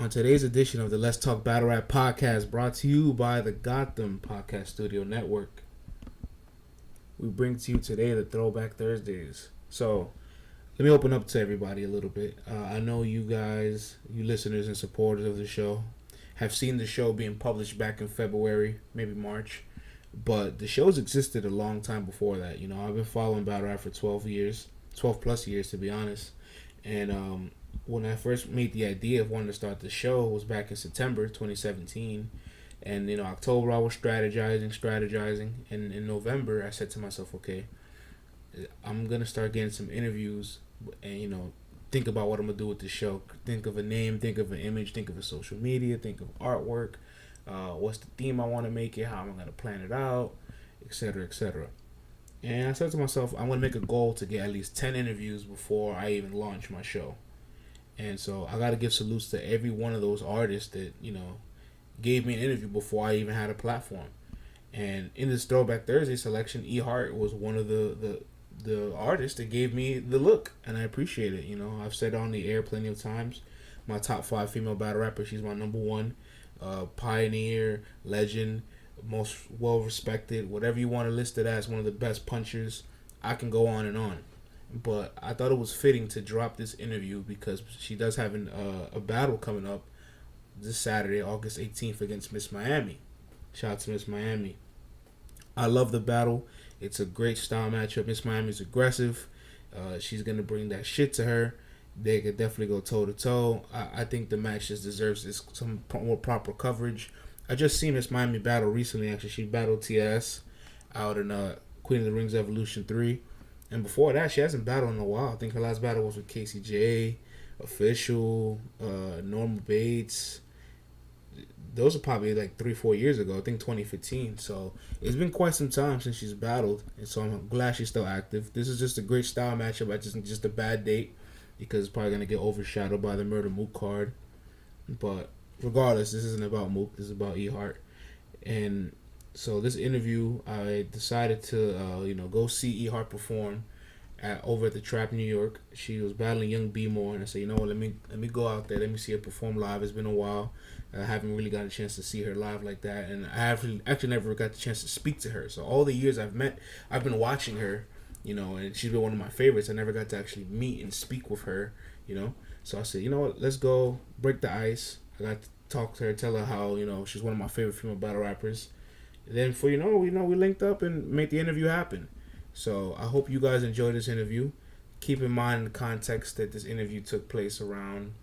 On today's edition of the Let's Talk Battle Rap podcast, brought to you by the Gotham Podcast Studio Network, we bring to you today the Throwback Thursdays. So, let me open up to everybody a little bit. I know you guys, you listeners and supporters of the show, have seen the show being published back in February, maybe March, but the show's existed a long time before that. You know, I've been following battle rap for 12 plus years to be honest, and when I first made the idea of wanting to start the show was back in September 2017. And, October I was strategizing. And in November I said to myself, okay, I'm going to start getting some interviews and, think about what I'm going to do with the show. Think of a name, think of an image, think of a social media, think of artwork. What's the theme I want to make it, how am I going to plan it out, etc., etc. And I said to myself, I'm going to make a goal to get at least 10 interviews before I even launch my show. And so I got to give salutes to every one of those artists that, gave me an interview before I even had a platform. And in this Throwback Thursday selection, E-hart was one of the artists that gave me the look. And I appreciate it. I've said it on the air plenty of times. My top 5 female battle rapper, she's my number one. Pioneer, legend, most well-respected. Whatever you want to list it as, one of the best punchers. I can go on and on. But I thought it was fitting to drop this interview because she does have a battle coming up this Saturday, August 18th, against Miss Miami. Shout out to Miss Miami. I love the battle. It's a great style matchup. Miss Miami's aggressive. She's going to bring that shit to her. They could definitely go toe-to-toe. I think the match just deserves some more proper coverage. I just seen Miss Miami battle recently, actually. She battled TS out in Queen of the Rings Evolution 3. And before that, she hasn't battled in a while. I think her last battle was with Casey J, Official, Normal Bates. Those are probably like 3-4 years ago. I think 2015. So it's been quite some time since she's battled. And so I'm glad she's still active. This is just a great style matchup. I just a bad date because it's probably going to get overshadowed by the Murder Mook card. But regardless, this isn't about Mook. This is about E-hart. And so this interview, I decided to, go see E-hart perform over at the Trap, New York. She was battling Young B More, and I said, let me go out there. Let me see her perform live. It's been a while. I haven't really got a chance to see her live like that, and I actually never got the chance to speak to her. So all the years I've been watching her, and she's been one of my favorites. I never got to actually meet and speak with her, So I said, what, let's go break the ice. I got to talk to her, tell her how, she's one of my favorite female battle rappers. And then we linked up and made the interview happen. So I hope you guys enjoy this interview. Keep in mind the context that this interview took place around,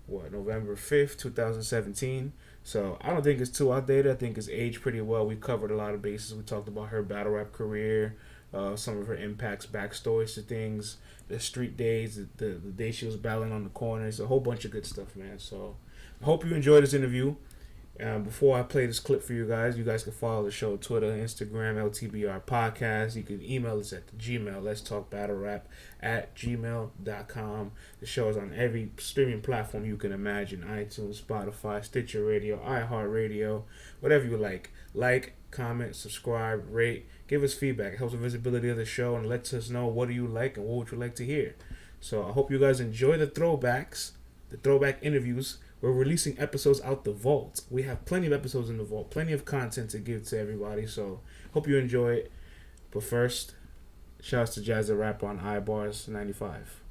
November 5th, 2017. So I don't think it's too outdated. I think it's aged pretty well. We covered a lot of bases. We talked about her battle rap career, some of her impacts, backstories to things, the street days, the day she was battling on the corners, a whole bunch of good stuff, man. So I hope you enjoyed this interview. Before I play this clip for you guys can follow the show Twitter, Instagram, LTBR Podcast. You can email us at the Gmail, Let's Talk Battle Rap at gmail.com. The show is on every streaming platform you can imagine: iTunes, Spotify, Stitcher Radio, iHeart Radio, whatever you like. Like, comment, subscribe, rate, give us feedback. It helps the visibility of the show and lets us know what do you like and what would you like to hear. So I hope you guys enjoy the throwbacks, the throwback interviews. We're releasing episodes out the vault. We have plenty of episodes in the vault, plenty of content to give to everybody. So hope you enjoy it. But first, shouts to Jazz the Rapper on iBars 95.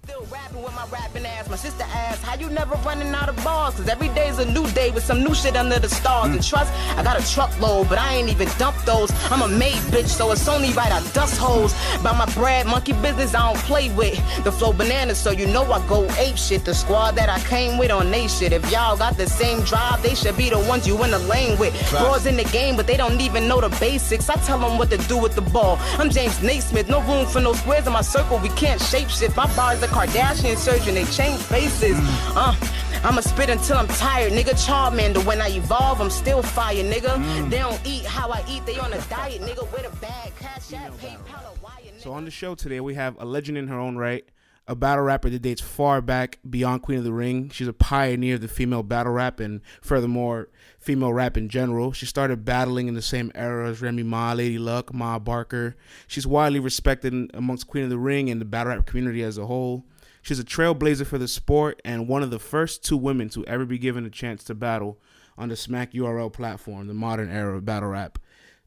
Still rapping with my rapping ass. My sister asked, how you never running out of bars? Cause every day's a new day with some new shit under the stars. And trust, I got a truckload, but I ain't even dumped those. I'm a made bitch, so it's only right I dust hoes. By my bread, monkey business I don't play with. The flow bananas, so you know I go ape shit. The squad that I came with on they shit. If y'all got the same drive, they should be the ones you in the lane with. Bros in the game, but they don't even know the basics. I tell them what to do with the ball. I'm James Naismith, no room for no squares in my circle. We can't shape shit. My bars are Kardashian surgeon, they change faces. I'ma spit until I'm tired, nigga. Charmander, when I evolve, I'm still fire, nigga. They don't eat how I eat, they on a diet, nigga. With a bag, cash out, PayPal, or wire, nigga. So on the show today, we have a legend in her own right, a battle rapper that dates far back beyond Queen of the Ring. She's a pioneer of the female battle rap and furthermore, female rap in general. She started battling in the same era as Remy Ma, Lady Luck, Ma Barker. She's widely respected amongst Queen of the Ring and the battle rap community as a whole. She's a trailblazer for the sport and one of the first two women to ever be given a chance to battle on the Smack URL platform, the modern era of battle rap.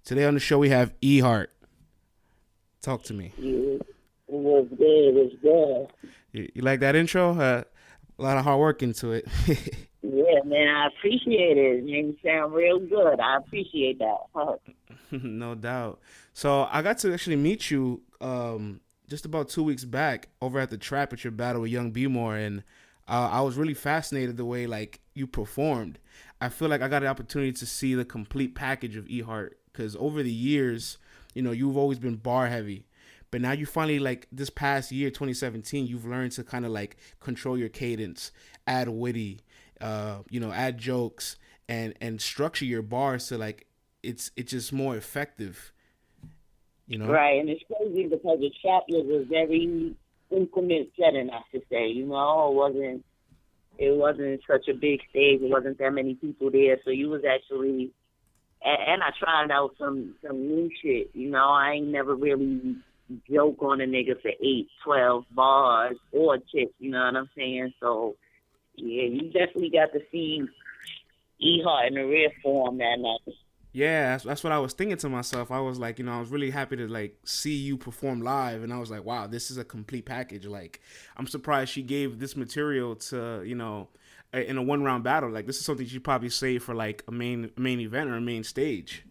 Today on the show we have E-hart. Talk to me. Yeah, it was good. It was good. You like that intro? A lot of hard work into it. Yeah, man, I appreciate it. It made me sound real good. I appreciate that. No doubt. So I got to actually meet you just about 2 weeks back over at the Trap at your battle with Young B-More, and I was really fascinated the way like you performed. I feel like I got an opportunity to see the complete package of E-hart because over the years, you know, you've always been bar heavy. But now you finally, like this past year, 2017, you've learned to kind of like control your cadence, add witty, add jokes, and structure your bars to like it's just more effective. You know? Right, and it's crazy because the Trap was a very inclement setting, I should say. You know, it wasn't such a big stage. It wasn't that many people there, so you was actually. And I tried out some new shit. You know, I ain't never really joke on a nigga for 8, 12 bars or chicks, you know what I'm saying? So, yeah, you definitely got to see E-hart in the real form that night. Yeah, that's what I was thinking to myself. I was like, I was really happy to like see you perform live, and I was like, wow, this is a complete package. Like, I'm surprised she gave this material to, in a 1-round battle. Like, this is something she'd probably save for like a main event or a main stage.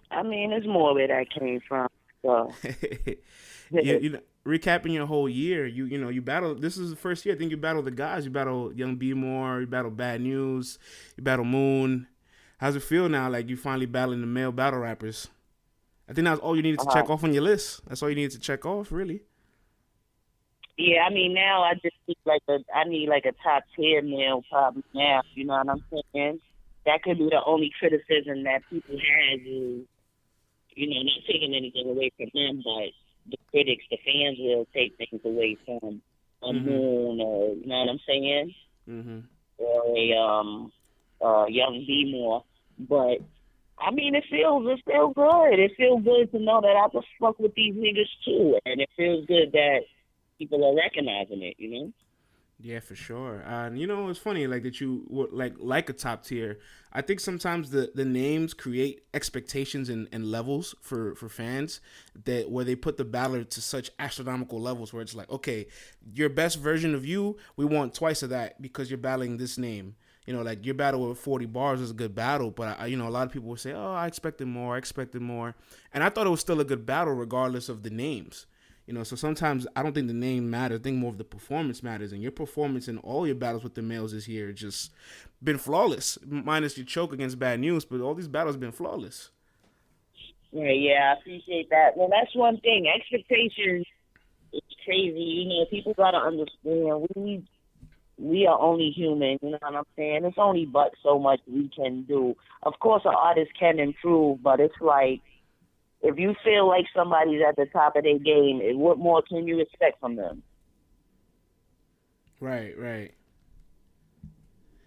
I mean, it's more where that came from. So. Recapping your whole year, you battled. This is the first year I think you battled the guys. You battled Young B-More, you battled Bad News, you battled Moon. How's it feel now? Like you finally battling the male battle rappers. I think that's all you needed to check off on your list. That's all you needed to check off, really. Yeah, I mean now I just need like a top tier male probably now. You know what I'm saying? That could be the only criticism that people have is. Not taking anything away from them, but the critics, the fans will take things away from a Moon or, you know what I'm saying? Mm-hmm. Or a Young B-More. But, I mean, it feels good. It feels good to know that I can fuck with these niggas too. And it feels good that people are recognizing it, you know? Yeah, for sure. It's funny like that you would like a top tier. I think sometimes the names create expectations and levels for fans that where they put the battler to such astronomical levels where it's like, okay, your best version of you, we want twice of that because you're battling this name. Like your battle with 40 bars is a good battle, but a lot of people would say, oh, I expected more. And I thought it was still a good battle regardless of the names. So sometimes I don't think the name matters. I think more of the performance matters. And your performance in all your battles with the males this year just been flawless. Minus your choke against Bad News, but all these battles been flawless. Yeah, I appreciate that. Well, that's one thing. Expectations is crazy. People got to understand we are only human. You know what I'm saying? It's only but so much we can do. Of course, an artist can improve, but it's like, if you feel like somebody's at the top of their game, what more can you expect from them? Right. You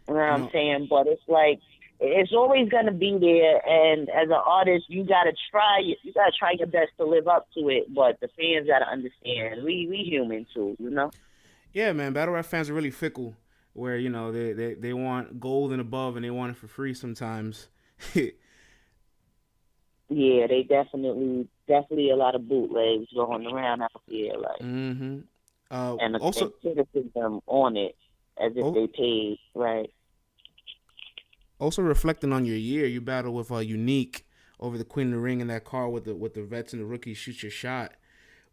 know what I'm saying? But it's like, it's always going to be there. And as an artist, you got to try your best to live up to it. But the fans got to understand, we human too, you know? Yeah, man. Battle rap fans are really fickle where, they want gold and above and they want it for free sometimes. Yeah, they definitely a lot of bootlegs going around out here, like, and also criticism on it as if they paid, right? Also reflecting on your year, you battled with Unique over the Queen of the Ring in that car with the vets and the rookies shoot your shot.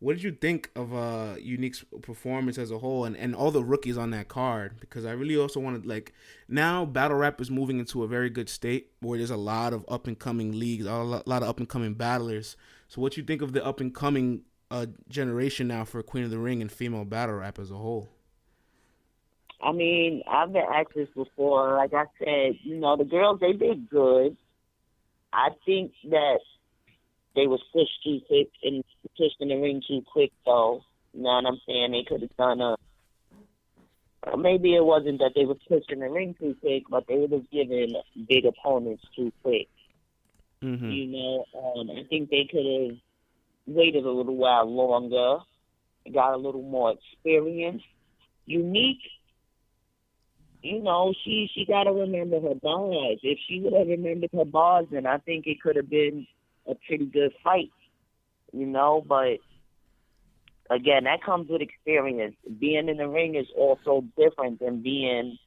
What did you think of Unique's performance as a whole and all the rookies on that card? Because I really also wanted, like, now battle rap is moving into a very good state where there's a lot of up-and-coming leagues, a lot of up-and-coming battlers. So what you think of the up-and-coming generation now for Queen of the Ring and female battle rap as a whole? I mean, I've been asked this before. Like I said, the girls, they did good. I think that they was pushed too quick and pushed in the ring too quick, though. You know what I'm saying? They could have done maybe it wasn't that they were pushed in the ring too quick, but they would have given big opponents too quick. Mm-hmm. I think they could have waited a little while longer. got a little more experience. Unique, she got to remember her bars. If she would have remembered her bars, then I think it could have been a pretty good fight, But again, that comes with experience. Being in the ring is also different than being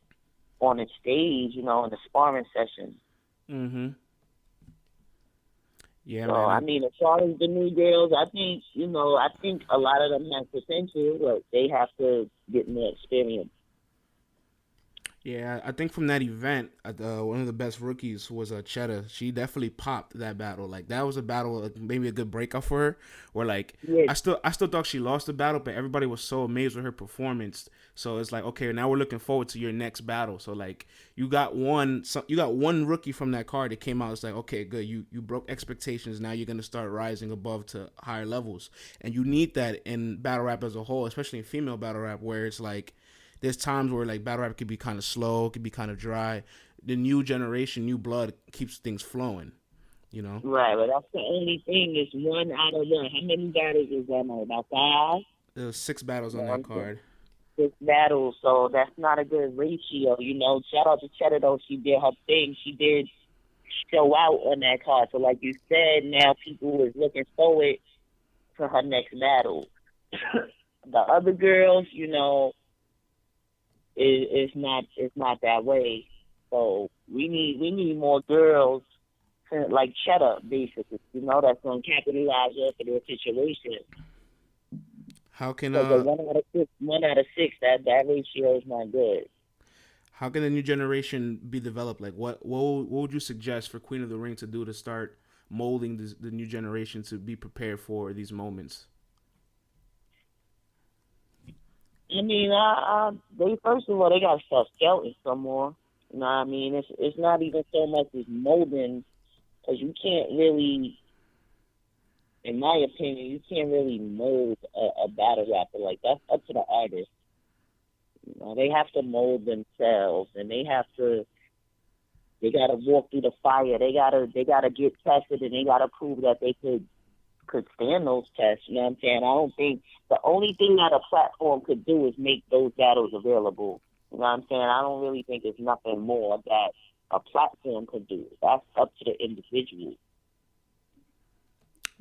on a stage, in a sparring session. Mm-hmm. Yeah, So, man. I mean, as far as the new girls, I think, I think a lot of them have potential, but they have to get more experience. Yeah, I think from that event, one of the best rookies was Cheddar. She definitely popped that battle. Like that was a battle, like, maybe a good breakout for her. Where like Yeah. I still thought she lost the battle, but everybody was so amazed with her performance. So it's like, okay, now we're looking forward to your next battle. So like you got one rookie from that card that came out. It's like, okay, good. You broke expectations. Now you're gonna start rising above to higher levels, and you need that in battle rap as a whole, especially in female battle rap, where it's like there's times where like battle rap could be kind of slow, could be kind of dry. The new generation, new blood keeps things flowing. Right, but that's the only thing is one out of one. How many battles is that now? About five? There was 6 battles on that card. 6 battles, so that's not a good ratio. Shout out to Cheddar though. She did her thing. She did show out on that card. So like you said, now people is looking forward to her next battle. The other girls, it's not that way. So we need more girls like Cheddar, basically. That's gonna capitalize off of their situation. How can Because one out of six, that ratio is not good. how can the new generation be developed? Like what would you suggest for Queen of the Ring to do to start molding the new generation to be prepared for these moments? I mean, they first of all they got to start scouting some more. You know what I mean? It's not even so much as molding, because you can't really, in my opinion, you can't really mold a battle rapper. Like that's up to the artist. They have to mold themselves, and they got to walk through the fire. They gotta get tested, and they gotta prove that they could stand those tests. You know what I'm saying? I don't think the only thing that a platform could do is make those battles available. You know what I'm saying? I don't really think it's nothing more that a platform could do. That's up to the individual.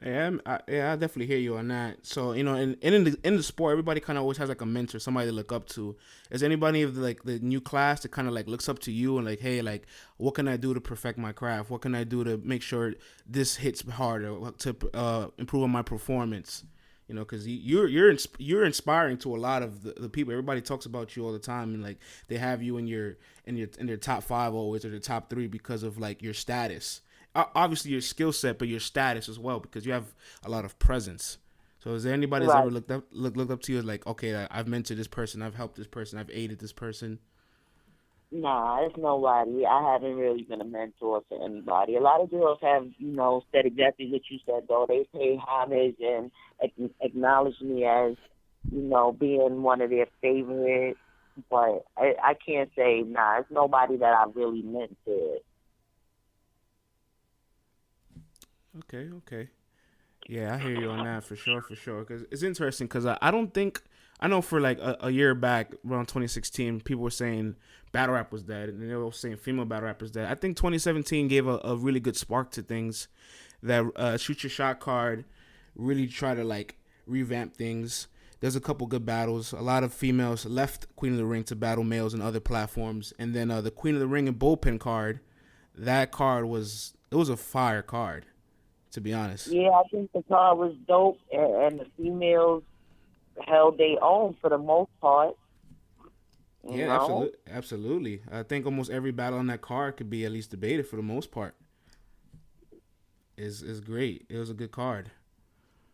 Yeah, I definitely hear you on that. So in the sport, everybody kind of always has like a mentor, somebody to look up to. Is anybody of the new class that kind of like looks up to you and like, hey, like, what can I do to perfect my craft? What can I do to make sure this hits harder, to improve on my performance? Because you're inspiring to a lot of the people. Everybody talks about you all the time, and like they have you in their top 5 always, or their top 3, because of like your status. Obviously your skill set, but your status as well, because you have a lot of presence. So is there anybody that's Right. ever looked up to you as like, okay, I've mentored this person, I've helped this person, I've aided this person? Nah, it's nobody. I haven't really been a mentor to anybody. A lot of girls have, said exactly what you said, though. They pay homage and acknowledge me as, being one of their favorites. But I can't say, nah, it's nobody that I really mentored. Okay. Yeah, I hear you on that for sure. Because it's interesting, because I know for like a year back, around 2016, people were saying battle rap was dead, and they were saying female battle rap was dead. I think 2017 gave a really good spark to things. That Shoot Your Shot card really try to like revamp things. There's a couple good battles. A lot of females left Queen of the Ring to battle males and other platforms. And then the Queen of the Ring and bullpen card, that card was a fire card, to be honest. Yeah, I think the card was dope, and the females held their own for the most part. You Yeah, know? absolutely. I think almost every battle on that card could be at least debated for the most part. Is great. It was a good card.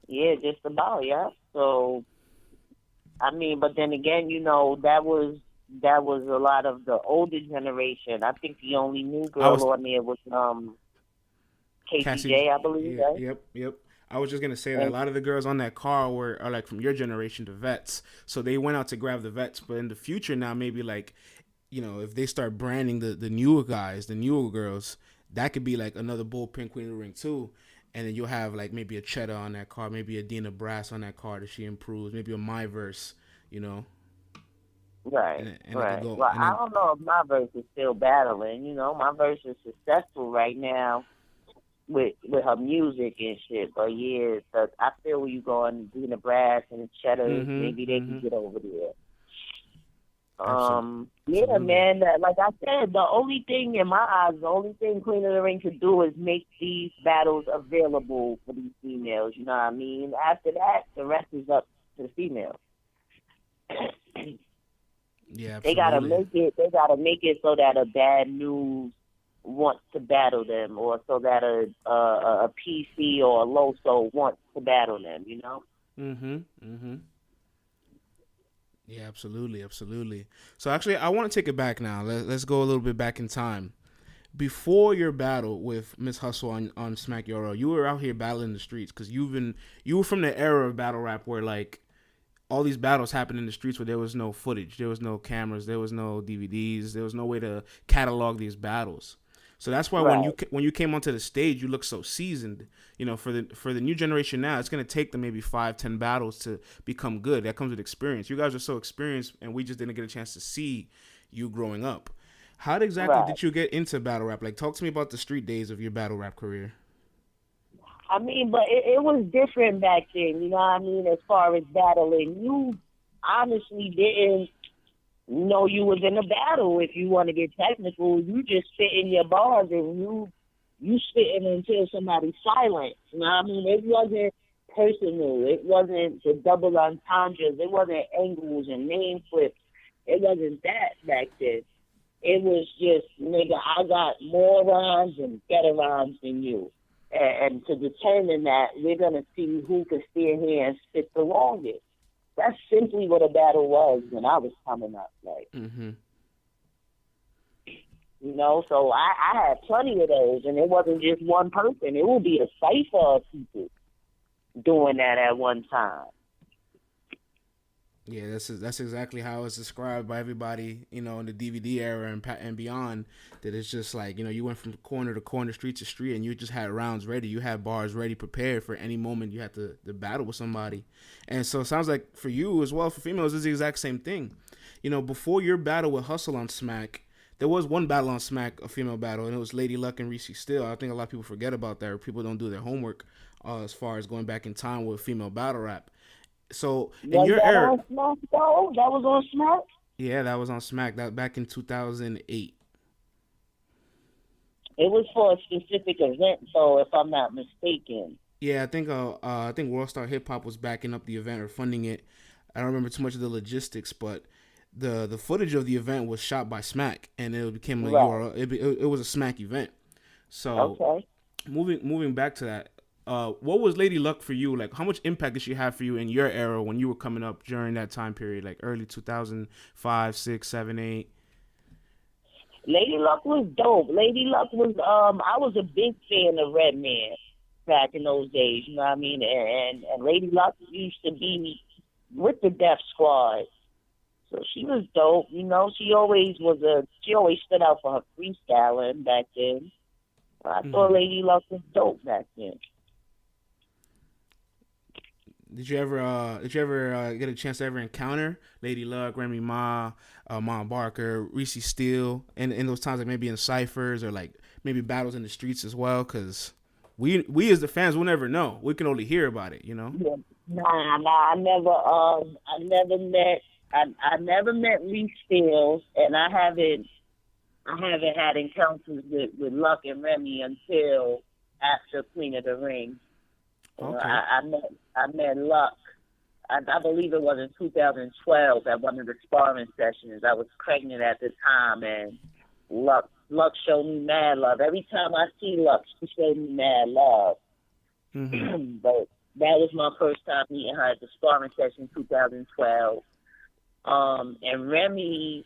Yeah, just about, yeah. So, I mean, but then again, that was a lot of the older generation. I think the only new girl on there was KCJ, I believe. Yeah, Right? yep. I was just gonna say that a lot of the girls on that car are like from your generation, the vets. So they went out to grab the vets. But in the future now, maybe like, if they start branding the newer guys, the newer girls, that could be like another bullpen Queen of the Ring too. and then you'll have like maybe a Cheddar on that card, maybe a Dina Brass on that card if she improves, maybe a My Verse, you know, Right, and it could right. go, Well, and I then don't know if my verse is still battling. You know, my verse is successful right now with her music and shit. But yeah, so I feel where you going, Dina Brass and the Cheddars, maybe they can get over there. Yeah, absolutely. man. Like I said, the only thing in my eyes, the only thing Queen of the Ring could do is make these battles available for these females. You know what I mean? After that, the rest is up to the females. Yeah, They gotta absolutely. make it. They gotta make it so that a Bad News wants to battle them, or so that a PC or a Loso wants to battle them. You know? Yeah, absolutely, absolutely. So actually, I want to take it back now. Let's go a little bit back in time. Before your battle with Miss Hustle on Smack Euro, you were out here battling the streets because you were from the era of battle rap where like all these battles happened in the streets where there was no footage, there was no cameras, there was no DVDs, there was no way to catalog these battles. So that's why Right. when you came onto the stage, you look so seasoned. You know, for the new generation now, it's gonna take them maybe 5, 10 battles to become good. That comes with experience. You guys are so experienced, and we just didn't get a chance to see you growing up. How exactly Right. did you get into battle rap? Like, talk to me about the street days of your battle rap career. I mean, but it was different back then. You know what I mean? As far as battling, you honestly didn't know you was in a battle. If you want to get technical, you just spit in your bars and you spitting until somebody's silent. You know what I mean? It wasn't personal. It wasn't the double entendres. It wasn't angles and name flips. It wasn't that back then. It was just, nigga, I got more rhymes and better rhymes than you. And to determine that, we're going to see who can stand here and spit the longest. That's simply what a battle was when I was coming up. Like, you know, so I had plenty of those, and it wasn't just one person. It would be a cipher of people doing that at one time. Yeah, that's exactly how it's described by everybody, you know, in the DVD era and beyond. That it's just like, you know, you went from corner to corner, street to street, and you just had rounds ready. You had bars ready, prepared for any moment you had to battle with somebody. And so it sounds like for you as well, for females, it's the exact same thing. You know, before your battle with Hustle on Smack, there was one battle on Smack, a female battle, and it was Lady Luck and Reese Steele. I think a lot of people forget about that, or people don't do their homework as far as going back in time with female battle rap. So in Was your that era, on Smack, though? That was on Smack? yeah, that was on Smack. That back in 2008. It was for a specific event, though, if I'm not mistaken. Yeah, I think World Star Hip Hop was backing up the event or funding it. I don't remember too much of the logistics, but the footage of the event was shot by Smack, and it became a Right. URL. It was a Smack event. So Okay. moving back to that, what was Lady Luck for you? Like, how much impact did she have for you in your era when you were coming up during that time period, like early 2005, 6, 7, 8? Lady Luck was dope. Lady Luck was, I was a big fan of Redman back in those days, you know what I mean? And Lady Luck used to be with the Def Squad. So she was dope, you know. She always stood out for her freestyling back then. I thought Lady Luck was dope back then. Did you ever get a chance to ever encounter Lady Luck, Remy Ma, Mom Barker, Reese Steele, and in those times, like maybe in ciphers or like maybe battles in the streets as well? Because we as the fans will never know. We can only hear about it, you know. Yeah. Nah, I never met Reese Steele, and I haven't had encounters with Luck and Remy until after Queen of the Ring. Okay. I met Luck. I believe it was in 2012 at one of the sparring sessions. I was pregnant at the time, and Luck showed me mad love. Every time I see Luck, she showed me mad love. But that was my first time meeting her at the sparring session in 2012. And Remy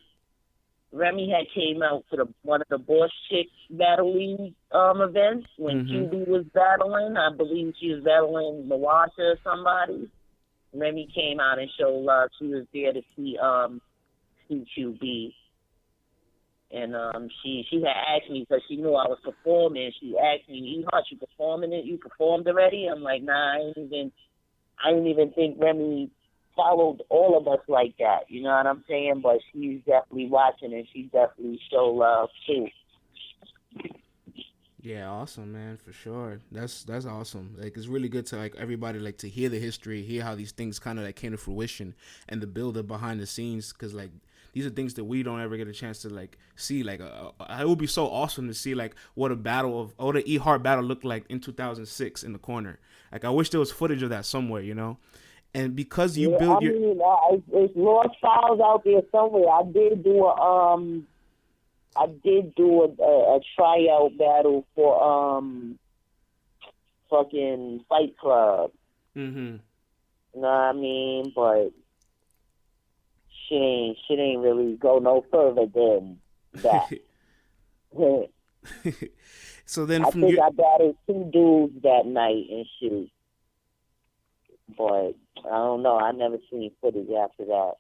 had came out for one of the Boss Chick Battle League events when QB was battling. I believe she was battling Mawasha or somebody. Remy came out and showed love. She was there to see QB. And she had asked me because she knew I was performing. She asked me, "E-hart, you performing it? You performed already?" I'm like, "Nah, I didn't even think Remy followed all of us like that." You know what I'm saying? But she's definitely watching, and she definitely show love too. Yeah, awesome, man, for sure. That's awesome. Like, it's really good to like everybody like to hear the history, hear how these things kind of like came to fruition, and the build up behind the scenes, because like these are things that we don't ever get a chance to like see. Like, it would be so awesome to see like what the E-hart battle looked like in 2006 in the corner. Like, I wish there was footage of that somewhere, you know. And because you built your, It's lost files out there somewhere. I did do a tryout battle for fucking Fight Club. mm-hmm. You know what I mean? But she ain't really go no further than that. So then I from think your, I battled 2 dudes that night and shit. But I don't know. I never seen footage after that.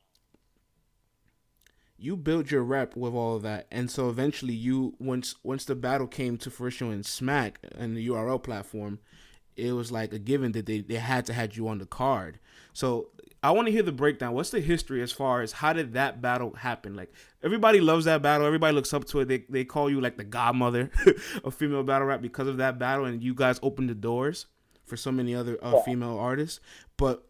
you built your rep with all of that, and so eventually you once the battle came to fruition in Smack and the URL platform, it was like a given that they had to have you on the card. So I want to hear the breakdown. What's the history as far as how did that battle happen? Like, everybody loves that battle, everybody looks up to it. They call you like the godmother of female battle rap because of that battle, and you guys opened the doors for so many other female artists. But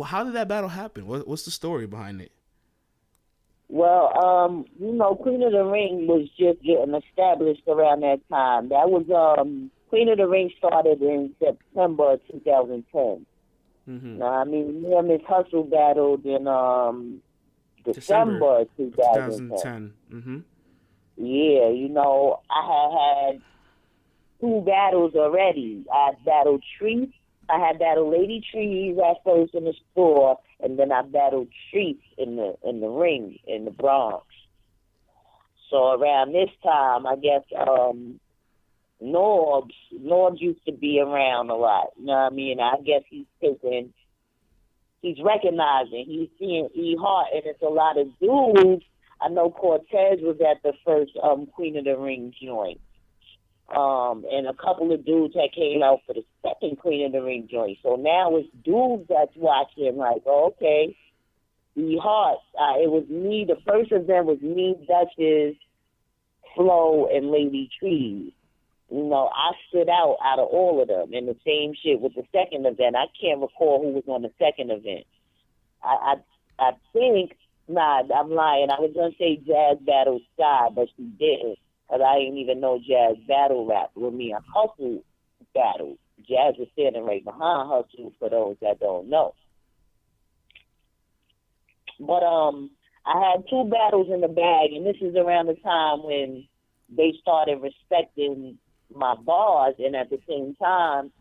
how did that battle happen? What's the story behind it? Well, Queen of the Ring was just getting established around that time. That was Queen of the Ring started in September of 2010. Mm-hmm. Now, I mean, me and Miss Hustle battled in December of 2010. Mm-hmm. Yeah, I had 2 battles already. I battled Trees. I had battled Lady Trees at first in the store, and then I battled Trees in the ring in the Bronx. So around this time, I guess Norbs used to be around a lot. You know what I mean? I guess he's recognizing, he's seeing E-hart, and it's a lot of dudes. I know Cortez was at the first Queen of the Ring joint. And a couple of dudes that came out for the second Queen of the Ring joint. So now it's dudes that's watching, like, oh, okay, E-hart. It was me. The first event was me, Duchess, Flo, and Lady Trees. I stood out of all of them. And the same shit with the second event. I can't recall who was on the second event. I think, I'm lying. I was going to say Jazz Battle Sky, but she didn't. Because I didn't even know Jazz battle rap with me and Hustle battle. Jazz was standing right behind Hustle for those that don't know. But I had 2 battles in the bag, and this is around the time when they started respecting my bars, and at the same time,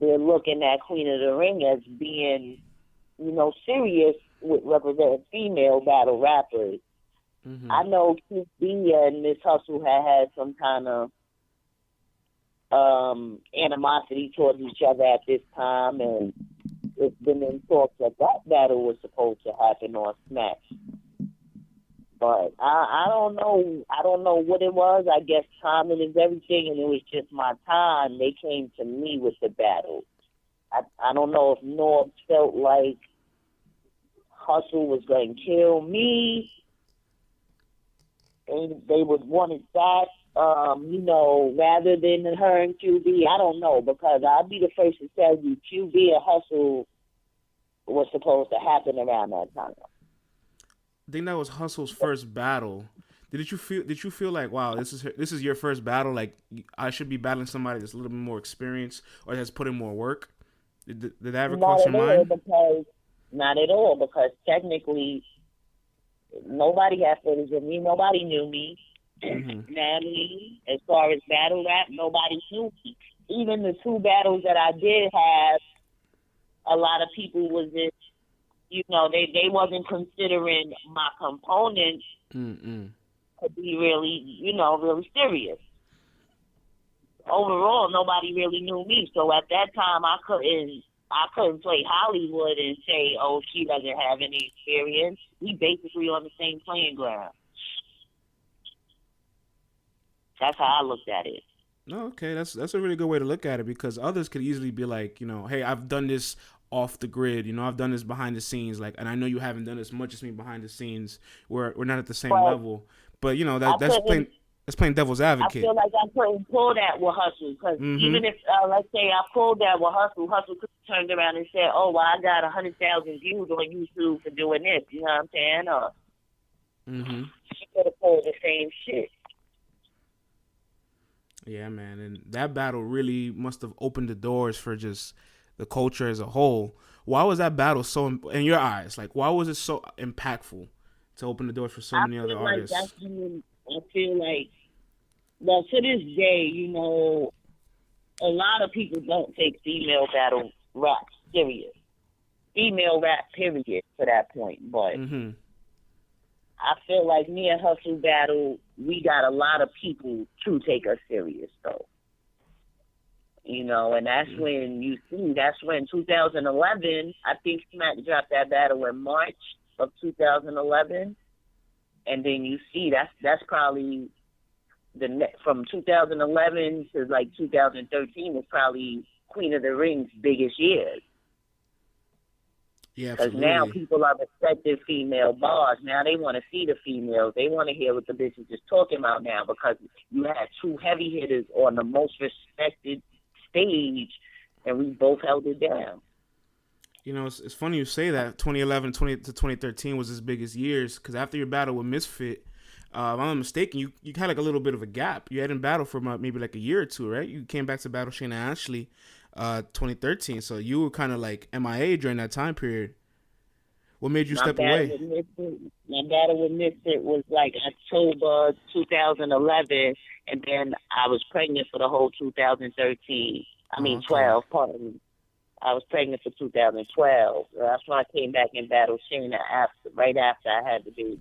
they're looking at Queen of the Ring as being, serious with representing female battle rappers. Mm-hmm. I know QB and Miss Hustle had some kind of animosity towards each other at this time, and it's been in talks that battle was supposed to happen on Smash. But I don't know. I don't know what it was. I guess timing is everything, and it was just my time. They came to me with the battle. I don't know if Norb felt like Hustle was going to kill me. They would want it back, rather than her and QB. I don't know, because I'll be the first to tell you QB and Hustle was supposed to happen around that time. I think that was Hustle's first battle. Did you feel like, wow, this is your first battle? Like, I should be battling somebody that's a little bit more experienced or has put in more work? Did that ever cross your mind? Not at all, because technically nobody had footage of me. Nobody knew me. Mm-hmm. Natalie, as far as battle rap, nobody knew me. Even the 2 battles that I did have, a lot of people was just, they wasn't considering my components to be really, really serious. Overall, nobody really knew me. So at that time, I couldn't play Hollywood and say, oh, she doesn't have any experience. We basically on the same playing ground. That's how I looked at it. No, okay, that's a really good way to look at it, because others could easily be like, hey, I've done this off the grid, I've done this behind the scenes, like, and I know you haven't done as much as me behind the scenes. We're not at the same But level, but I that's couldn't. playing devil's I advocate. feel like I couldn't pull that with Hustle, because Mm-hmm. even if, let's say, I pulled that with Hustle, Hustle could have turned around and said, "Oh, well, I got 100,000 views on YouTube for doing this." You know what I'm saying? Or Mm-hmm. she could have pulled the same shit. Yeah, man, and that battle really must have opened the doors for just the culture as a whole. Why was that battle so, in your eyes, like, why was it so impactful to open the doors for so I many other feel like artists? I feel like, well, to this day, a lot of people don't take female battle rap serious. Female rap, period, to that point. But Mm-hmm. I feel like me and Hustle battle, we got a lot of people to take us serious, though. And that's when 2011, I think Smack dropped that battle in March of 2011. And then you see that's probably from 2011 to like 2013 was probably Queen of the Ring's biggest years. Yeah, Because absolutely. now people are respecting female bars. Now they want to see the females. They want to hear what the bitches is talking about now, because you had two heavy hitters on the most respected stage, and we both held it down. It's funny you say that 2011 to 2013 was his biggest years, because after your battle with Misfit, if I'm not mistaken, you had like a little bit of a gap. You hadn't battled for maybe like a year or two, right? You came back to battle Shayna Ashley 2013, so you were kind of like MIA during that time period. What made you step away? My battle with Misfit was like October 2011, and then I was pregnant for the whole 2013. Okay. 12, pardon me. I was pregnant for 2012. That's when I came back and battled Shayna right after I had the baby.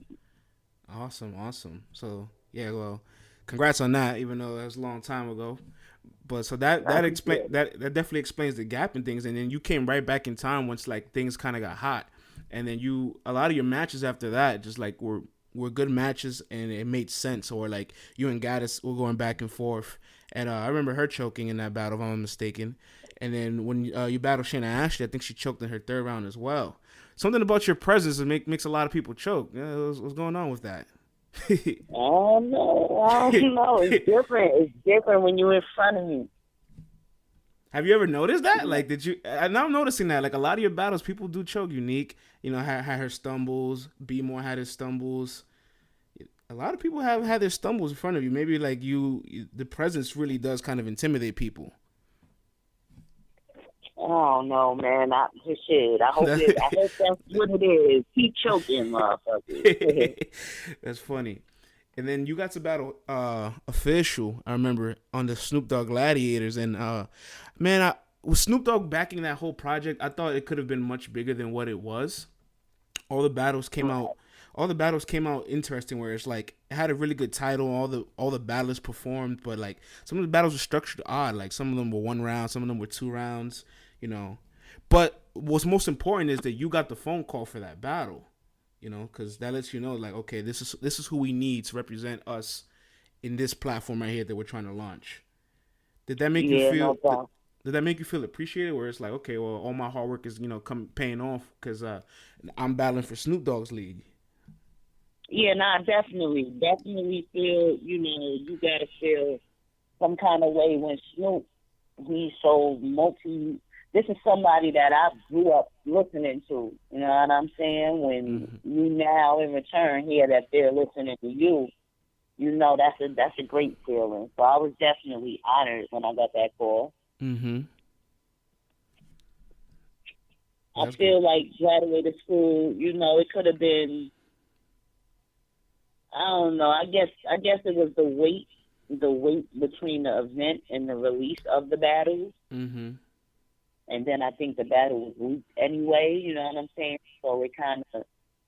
Awesome. So yeah, well, congrats on that, even though that was a long time ago. But so that definitely explains the gap in things, and then you came right back in time once like things kind of got hot, and then a lot of your matches after that just like were good matches, and it made sense, or like you and Gaddis were going back and forth, and I remember her choking in that battle if I'm not mistaken, and then when you battled Shayna Ashley, I think she choked in her third round as well. Something about your presence makes a lot of people choke. Yeah, what's going on with that? I don't know. It's different. It's different when you're in front of me. Have you ever noticed that? Like, did you? Now I'm noticing that. Like, a lot of your battles, people do choke. Unique, had her stumbles. B More had his stumbles. A lot of people have had their stumbles in front of you. Maybe like the presence really does kind of intimidate people. Oh no, man! I hope that's what it is. Keep choking, motherfucker. That's funny. And then you got to battle Official. I remember on the Snoop Dogg Gladiators, and with Snoop Dogg backing that whole project, I thought it could have been much bigger than what it was. All the battles came out. All the battles came out interesting, where it's like it had a really good title. All the battlers performed, but like some of the battles were structured odd. Like some of them were 1 round, some of them were 2 rounds. But what's most important is that you got the phone call for that battle. Because that lets you know, like, okay, this is who we need to represent us in this platform right here that we're trying to launch. Did that make you feel? Did that make you feel appreciated? Where it's like, okay, well, all my hard work is paying off because I'm battling for Snoop Dogg's league. Yeah, definitely feel. You gotta feel some kind of way when Snoop. He's so This is somebody that I grew up listening to. You know what I'm saying? When you now in return hear that they're listening to you, that's a great feeling. So I was definitely honored when I got that call. Mm-hmm. I feel like graduated school, it could have been. I don't know. I guess it was the wait between the event and the release of the battles. Mm-hmm. And then I think the battle was leaked anyway, you know what I'm saying? So it kind of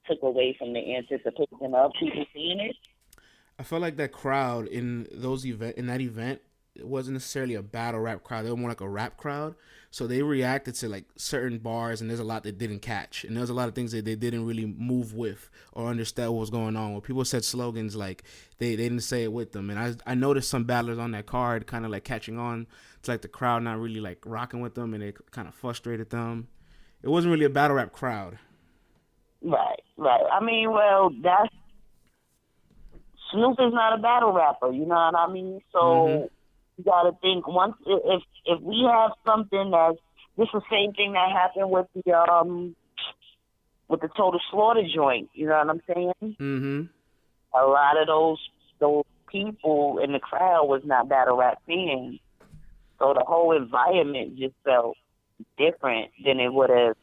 took away from the anticipation of people seeing it. I felt like that crowd in that event, it wasn't necessarily a battle rap crowd. They were more like a rap crowd. So they reacted to like certain bars, and there's a lot they didn't catch, and there's a lot of things that they didn't really move with or understand what was going on. When people said slogans, like they didn't say it with them, and I noticed some battlers on that card kind of like catching on to like the crowd not really like rocking with them, and it kind of frustrated them. It wasn't really a battle rap crowd. Right. I mean, well, that's Snoop is not a battle rapper. You know what I mean? So you got to think once if we have something that's this is the same thing that happened with the Total Slaughter joint. You know what I'm saying? Mm-hmm. A lot of those people in the crowd was not battle rap fans. So the whole environment just felt different than it would have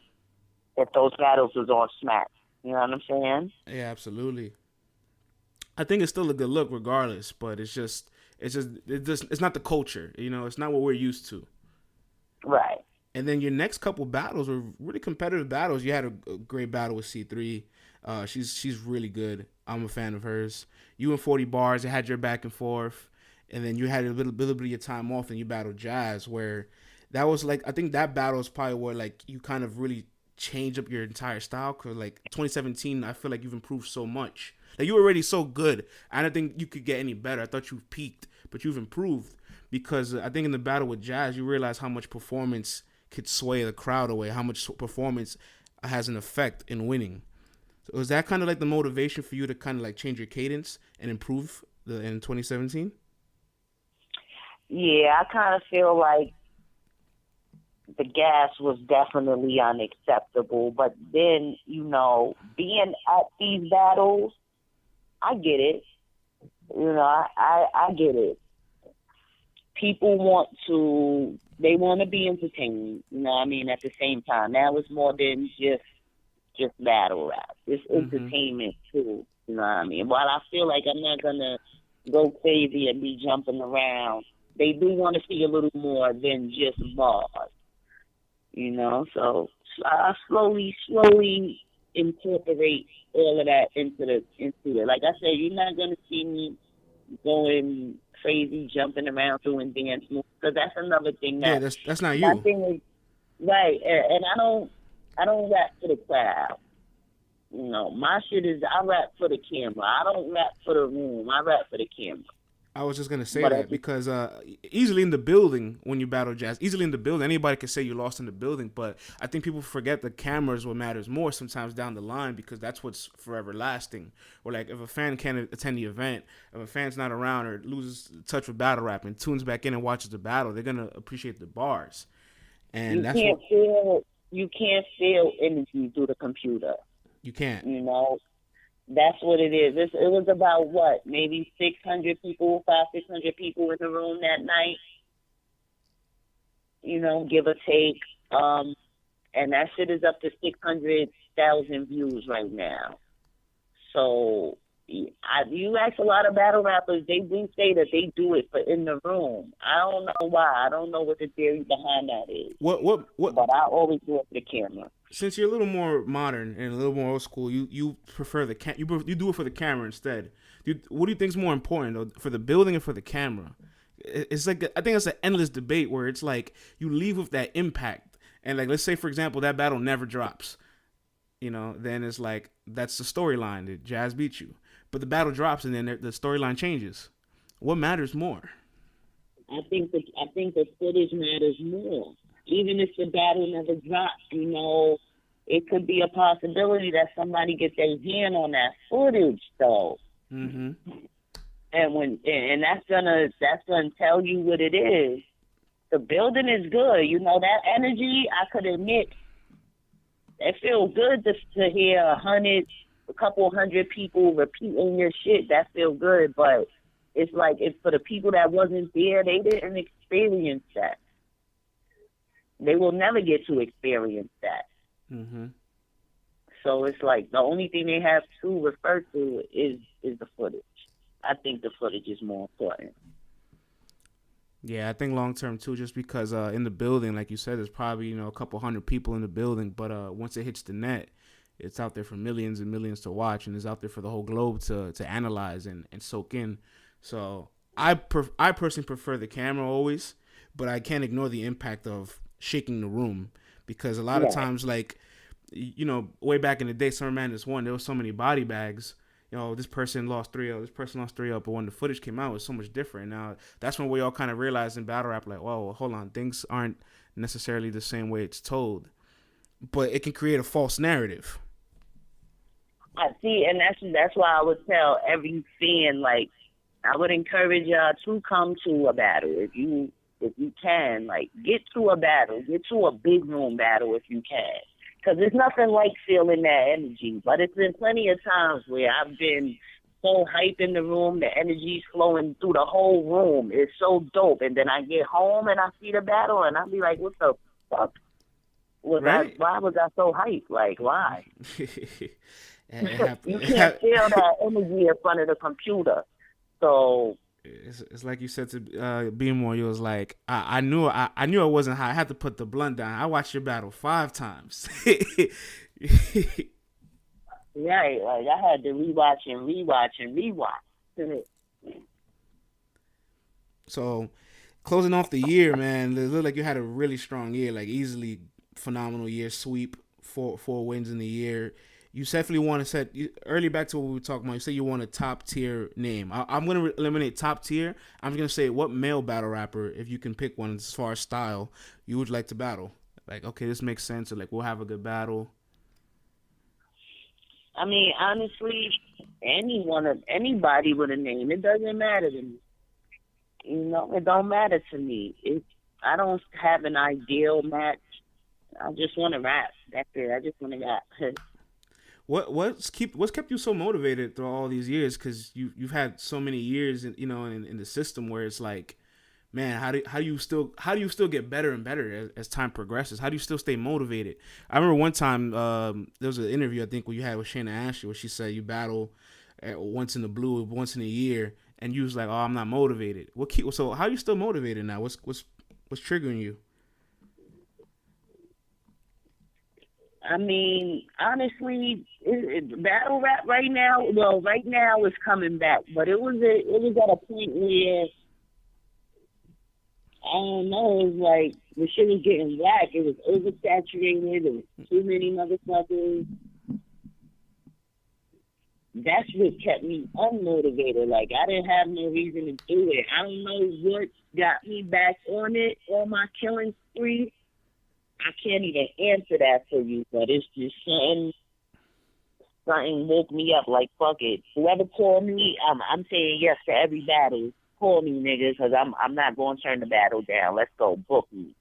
if those battles was on Smack. You know what I'm saying? Yeah, absolutely. I think it's still a good look regardless, but it's not the culture, you know, it's not what we're used to. Right. And then your next couple battles were really competitive battles. You had a great battle with C3. She's really good. I'm a fan of hers. You and 40 Bars, you had your back and forth, and then you had a little bit of your time off and you battled Jazz, where that was like, I think that battle is probably where like you kind of really change up your entire style, because like 2017 I feel like you've improved so much. Like, you were already so good. I don't think you could get any better. I thought you've peaked, but you've improved, because I think in the battle with Jazz you realize how much performance could sway the crowd away, how much performance has an effect in winning. So was that kind of like the motivation for you to kind of like change your cadence and improve in 2017? Yeah, I kind of feel like the gas was definitely unacceptable. But then, you know, being at these battles, I get it. You know, I get it. People want to be entertained, you know what I mean, at the same time. Now it's more than just battle rap. It's entertainment too, you know what I mean. While I feel like I'm not gonna go crazy and be jumping around, they do want to see a little more than just bars. You know, so I slowly incorporate all of that into it. Like I said, you're not gonna see me going crazy, jumping around, doing dance moves, because that's another thing that that's not you. My thing is right, and I don't rap for the crowd. You know, my shit is I rap for the camera. I don't rap for the room. I rap for the camera. I was just gonna say that because easily in the building, when you battle Jazz, easily in the building, anybody can say you lost in the building. But I think people forget the camera is what matters more sometimes down the line, because that's what's forever lasting. Or like if a fan can't attend the event, if a fan's not around or loses touch with battle rap and tunes back in and watches the battle, they're gonna appreciate the bars. And you can't feel energy through the computer. You can't. You know. That's what it is. It was about what? Maybe 600 people in the room that night. You know, give or take. And that shit is up to 600,000 views right now. So, you ask a lot of battle rappers, they do say that they do it for in the room. I don't know why. I don't know what the theory behind that is. What? But I always do it for the camera. Since you're a little more modern and a little more old school, you prefer you do it for the camera instead. What do you think is more important though, for the building and for the camera? It's like, I think it's an endless debate where it's like you leave with that impact, and like, let's say for example that battle never drops, you know, then it's like that's the storyline that Jazz beat you, but the battle drops and then the storyline changes. What matters more? I think the footage matters more. Even if the battle never drops, you know, it could be a possibility that somebody gets their hand on that footage, though. Mm-hmm. And that's gonna tell you what it is. The building is good, you know, that energy. I could admit, it feels good to hear a couple hundred people repeating your shit. That feels good, but it's like it's for the people that wasn't there. They didn't experience that. They will never get to experience that. Mm-hmm. So it's like the only thing they have to refer to is the footage. I think the footage is more important. Yeah, I think long term too, just because in the building, like you said, there's probably, you know, a couple hundred people in the building, but once it hits the net, it's out there for millions and millions to watch, and it's out there for the whole globe to analyze and soak in. So I personally prefer the camera always, but I can't ignore the impact of shaking the room, because a lot of times, like, way back in the day, Summer Madness 1, there was so many body bags. This person lost 3-0, this person lost 3-0, but when the footage came out, it was so much different. Now, that's when we all kind of realized in battle rap, like, whoa, hold on, things aren't necessarily the same way it's told. But it can create a false narrative. I see, and that's why I would tell every fan, like, I would encourage y'all to come to a battle if you can. Like, get to a battle, get to a big room battle if you can. Because there's nothing like feeling that energy. But it's been plenty of times where I've been so hyped in the room, the energy's flowing through the whole room. It's so dope. And then I get home and I see the battle and I'll be like, what the fuck? Why was I so hyped? Like, why? You can't feel that energy in front of the computer. So it's like you said to B-More, you was like, I knew I wasn't high. I had to put the blunt down. I watched your battle 5 times. Right, like I had to rewatch. So, closing off the year, man, it looked like you had a really strong year, like easily phenomenal year, sweep, four wins in the year. You definitely want to set, early back to what we were talking about, you say you want a top tier name. I'm going to eliminate top tier. I'm going to say, what male battle rapper, if you can pick one as far as style, you would like to battle? Like, okay, this makes sense, or like, we'll have a good battle. I mean, honestly, anybody with a name, it doesn't matter to me. It don't matter to me. I don't have an ideal match. I just want to rap. That's it. I just want to rap. What's kept you so motivated through all these years? Because you've had so many years in the system where it's like, man, how do you still get better and better as time progresses? How do you still stay motivated? I remember one time there was an interview, I think, where you had with Shayna Ashley, where she said you battle once in the blue, once in a year, and you was like, oh, I'm not motivated. So how are you still motivated now? What's triggering you? I mean, honestly, battle rap right now it's coming back, but it was at a point where, I don't know, it was like the shit was getting whack. It was oversaturated. There was too many motherfuckers. That's what kept me unmotivated. Like, I didn't have no reason to do it. I don't know what got me back on my killing spree. I can't even answer that for you, but it's just something woke me up like, fuck it. Whoever called me, I'm saying yes to every battle. Call me, nigga, because I'm not going to turn the battle down. Let's go, book me.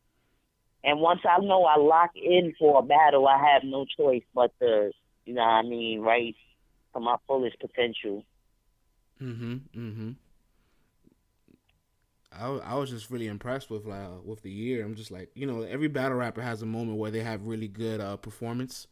And once I know I lock in for a battle, I have no choice but to, right to my fullest potential. I was just really impressed with the year. I'm just like, every battle rapper has a moment where they have really good performance,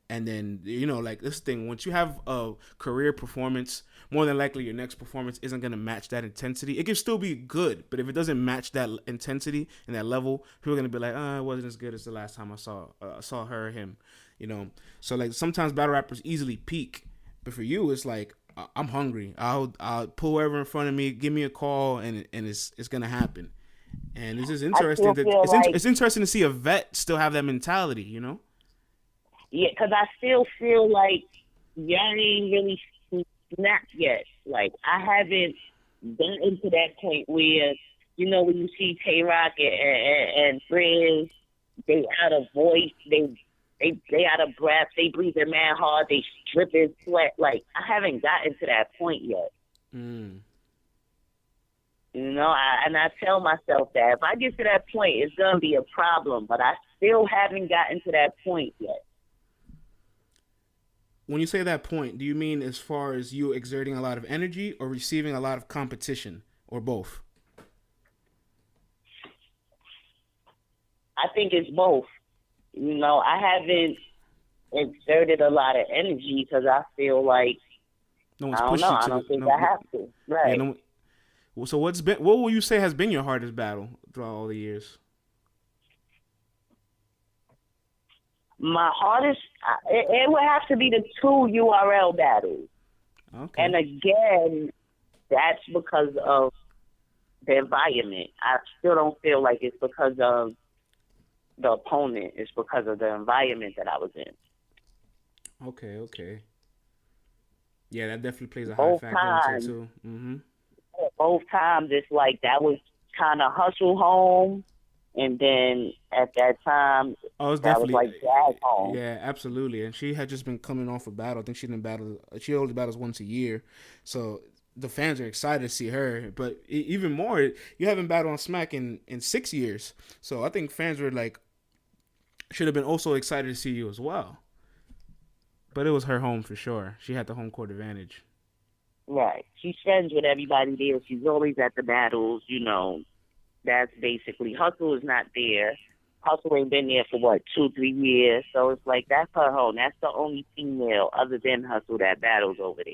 and then like this thing, once you have a career performance, more than likely your next performance isn't gonna match that intensity. It can still be good, but if it doesn't match that intensity and that level, people are gonna be like, it wasn't as good as the last time I saw her or him, So like sometimes battle rappers easily peak, but for you, it's like, I'm hungry. I'll pull whoever in front of me. Give me a call, and it's gonna happen. And it's just interesting it's interesting to see a vet still have that mentality. Yeah, because I still feel like y'all ain't really snapped yet. Like, I haven't gotten to that point where when you see Tay-Rock and Frizz, they out of voice, they out of breath, they breathing mad hard, they dripping sweat. Like, I haven't gotten to that point yet. I tell myself that if I get to that point, it's going to be a problem, but I still haven't gotten to that point yet. When you say that point, do you mean as far as you exerting a lot of energy or receiving a lot of competition, or both? I think it's both. I haven't exerted a lot of energy because I feel like, no one's pushing you. I don't think I have to. Right. Yeah, so what will you say has been your hardest battle throughout all the years? My hardest, it would have to be the 2 URL battles. Okay. And again, that's because of the environment. I still don't feel like it's because of the opponent. It's because of the environment that I was in. Okay. Yeah, that definitely plays a high Both factor into it times, too. Mm-hmm. it's like that was kind of hustle home, and then at that time, Oh, it's that was definitely, like drag home. yeah, absolutely. And she had just been coming off a battle. I think she didn't battle. She only battles once a year, so the fans are excited to see her. But even more, you haven't battled on Smack in 6 years, so I think fans were like should have been also excited to see you as well. But it was her home for sure. She had the home court advantage. Right. She's friends with everybody there. She's always at the battles. That's basically Hustle is not there. Hustle ain't been there for what 2-3 years. So it's like that's her home. That's the only female other than Hustle that battles over there.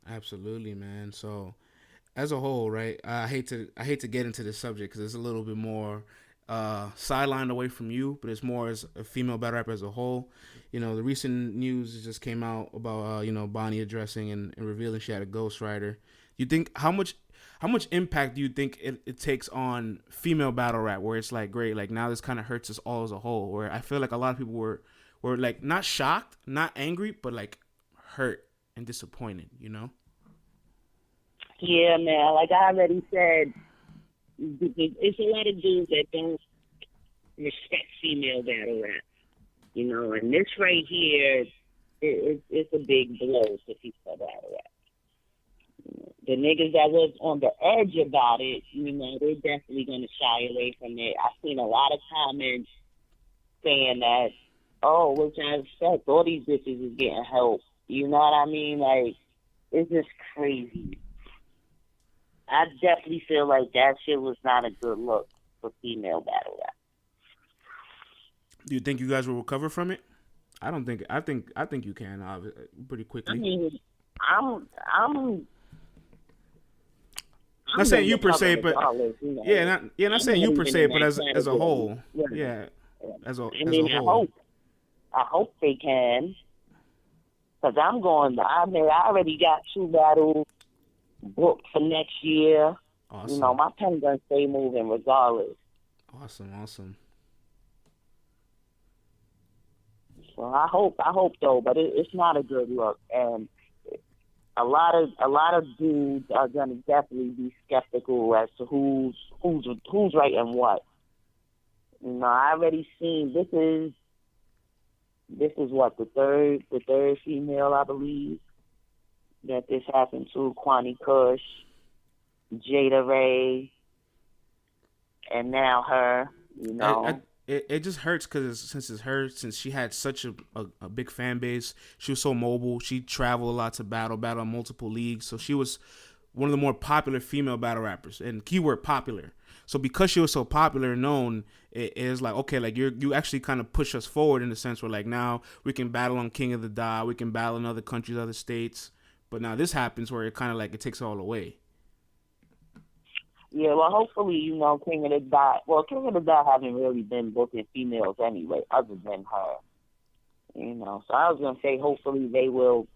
Absolutely, man. So as a whole, right? I hate to get into this subject because it's a little bit more sidelined away from you, but it's more as a female battle rapper as a whole. The recent news just came out about Bonnie addressing and revealing she had a ghostwriter. You think how much impact do you think it takes on female battle rap, where it's like great, like now this kind of hurts us all as a whole, where I feel like a lot of people were like not shocked, not angry, but like hurt and disappointed, Yeah, man. Like I already said, it's a lot of dudes that don't respect female battle rap. And this right here, it's a big blow to female battle rap. The niggas that was on the edge about it, they're definitely going to shy away from it. I've seen a lot of comments saying that, oh, which I expect, all these bitches is getting help. You know what I mean? Like, it's just crazy. I definitely feel like that shit was not a good look for female battle rap. Do you think you guys will recover from it? I don't think. I think you can pretty quickly. I mean, I'm not saying you per se, but not saying you per se, but as a whole, yeah, as a whole. I hope they can, because I already got 2 battles booked for next year. Awesome. My pen gonna stay moving regardless. Awesome. So I hope though, but it's not a good look, and a lot of dudes are gonna definitely be skeptical as to who's right and what. I already seen this is what the third female, I believe, that this happened to. Kwani Kush, Jada Ray, and now her. It just hurts because since she had such a big fan base, she was so mobile. She traveled a lot to battle on multiple leagues, so she was one of the more popular female battle rappers, and keyword popular. So because she was so popular and known, it is like, okay, like you actually kind of push us forward in the sense where like now we can battle on King of the Dot, we can battle in other countries, other states. But now this happens where it kind of like it takes it all away. Yeah, well, hopefully, King of the Dot. Well, King of the Dot haven't really been booking females anyway, other than her. So I was gonna say hopefully they will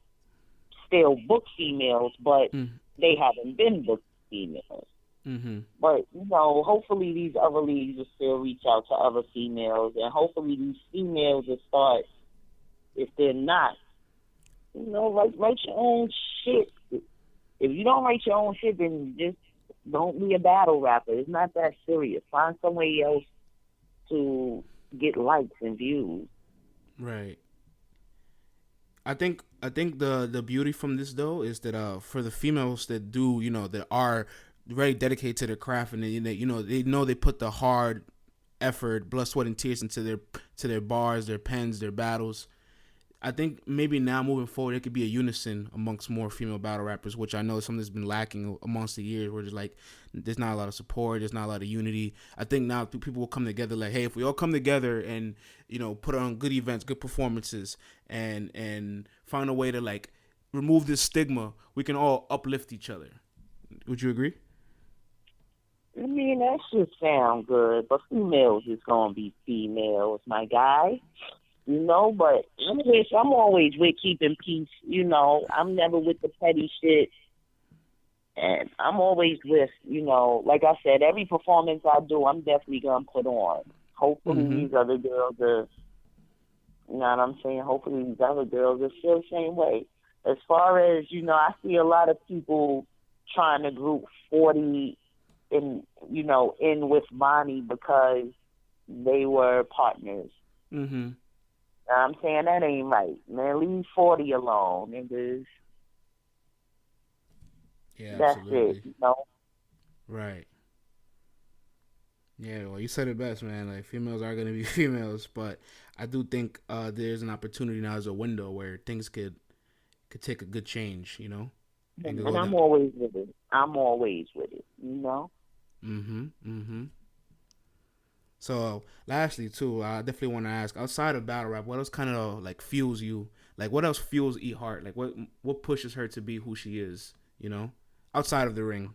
still book females, but they haven't been booked females. Mm-hmm. But hopefully these other leagues will still reach out to other females, and hopefully these females will start. If they're not, write your own shit. If you don't write your own shit, then just don't be a battle rapper. It's not that serious. Find somebody else to get likes and views. Right. I think the beauty from this though is that for the females that do that are very dedicated to their craft, and they put the hard effort, blood, sweat, and tears into their bars, their pens, their battles. I think maybe now moving forward, it could be a unison amongst more female battle rappers, which I know is something that's been lacking amongst the years, where just like there's not a lot of support, there's not a lot of unity. I think now people will come together like, hey, if we all come together and put on good events, good performances, and find a way to like remove this stigma, we can all uplift each other. Would you agree? I mean, that should sound good, but females is gonna be females, my guy. But I'm always with keeping peace. I'm never with the petty shit. And I'm always with, like I said, every performance I do, I'm definitely going to put on. Hopefully these other girls are, you know what I'm saying? Hopefully these other girls are still the same way. As far as, I see a lot of people trying to group 40 in with Bonnie because they were partners. Mm-hmm. I'm saying that ain't right. Man, leave 40 alone, niggas. Yeah, That's absolutely. it, Right. Yeah, well, you said it best, man. Like, females are gonna be females, but I do think there's an opportunity now as a window where things could take a good change, and could And go I'm down. always with it. I'm always with it. Mm-hmm. Mm-hmm. So, lastly, too, I definitely want to ask, outside of battle rap, what else kind of like fuels you? Like, what else fuels E-hart? Like, what pushes her to be who she is? Outside of the ring.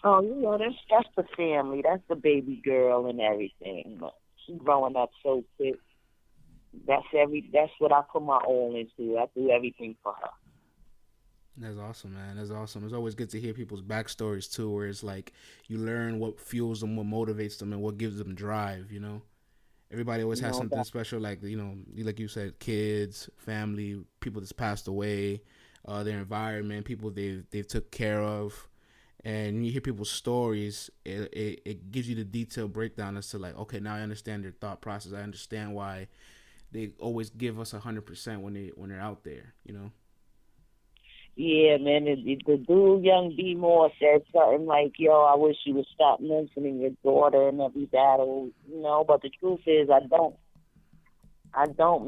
Oh, that's the family. That's the baby girl and everything. She's growing up so quick. That's what I put my all into. I do everything for her. That's awesome, man. That's awesome. It's always good to hear people's backstories too, where it's like you learn what fuels them, what motivates them, and what gives them drive. Everybody always has something That special, like like you said, kids, family, people that's passed away, their environment, people they've took care of, and when you hear people's stories, it gives you the detailed breakdown as to like, okay, now I understand their thought process. I understand why they always give us 100% when they're out there. Yeah, man. The dude, Young B Moore, said something like, "Yo, I wish you would stop mentioning your daughter in every battle." But the truth is, I don't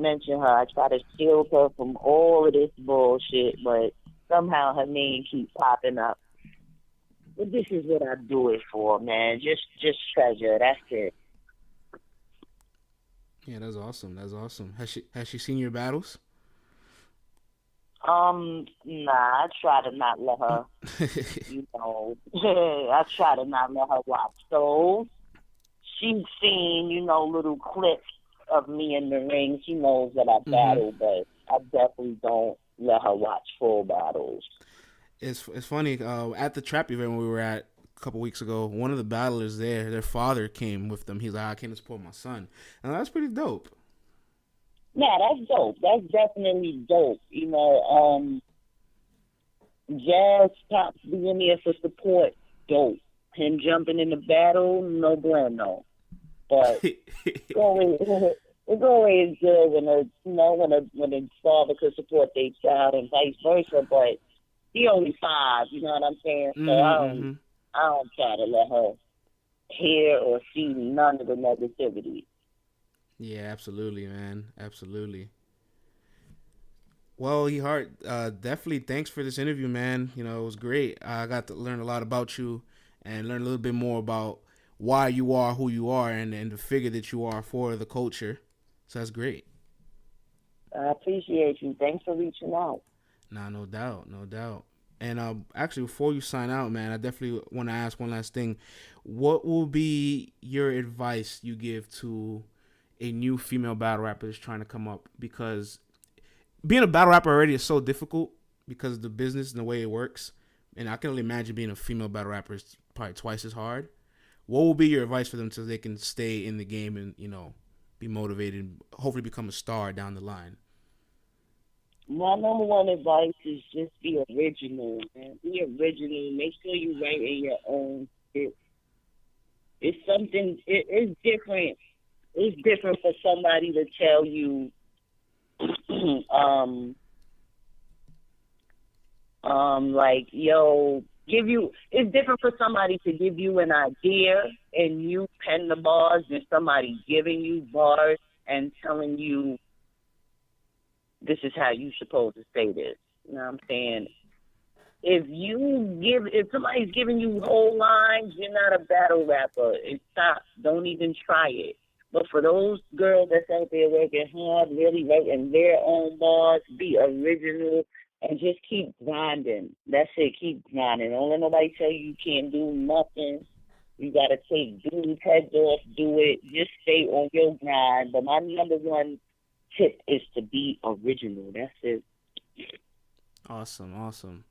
mention her. I try to shield her from all of this bullshit, but somehow her name keeps popping up. But this is what I do it for, man. Just treasure. That's it. Yeah, that's awesome. That's awesome. Has she seen your battles? Nah, I try to not let her, I try to not let her watch those. She's seen, little clips of me in the ring. She knows that I Mm-hmm. battle, but I definitely don't let her watch full battles. It's funny. At the trap event we were at a couple weeks ago, one of the battlers there, their father came with them. He's like, I came to support my son, and that's pretty dope. Yeah, that's dope. That's definitely dope. Jazz Pops being there for support, dope. Him jumping in the battle, no bueno. But it's always good when a father could support their child and vice versa. But he only 5, you know what I'm saying? So Mm-hmm. I don't try to let her hear or see none of the negativity. Yeah, absolutely, man. Absolutely. Well, E-hart, definitely thanks for this interview, man. It was great. I got to learn a lot about you and learn a little bit more about why you are who you are and the figure that you are for the culture. So that's great. I appreciate you. Thanks for reaching out. Nah, no doubt, no doubt. And actually, before you sign out, man, I definitely want to ask one last thing. What will be your advice you give to a new female battle rapper that's trying to come up? Because being a battle rapper already is so difficult because of the business and the way it works. And I can only imagine being a female battle rapper is probably twice as hard. What will be your advice for them so they can stay in the game and, be motivated and hopefully become a star down the line? My number one advice is just be original, man. Be original. Make sure you write in your own shit. It's something. It's different. It's different for somebody to tell you, like, yo, give you. It's different for somebody to give you an idea and you pen the bars than somebody giving you bars and telling you this is how you supposed to say this. You know what I'm saying? If somebody's giving you whole lines, you're not a battle rapper. Stop. Don't even try it. But for those girls that's out there working hard, really writing their own bars, be original, and just keep grinding. That's it. Keep grinding. Don't let nobody tell you can't do nothing. You got to take dudes' heads off, do it. Just stay on your grind. But my number one tip is to be original. That's it. Awesome, awesome.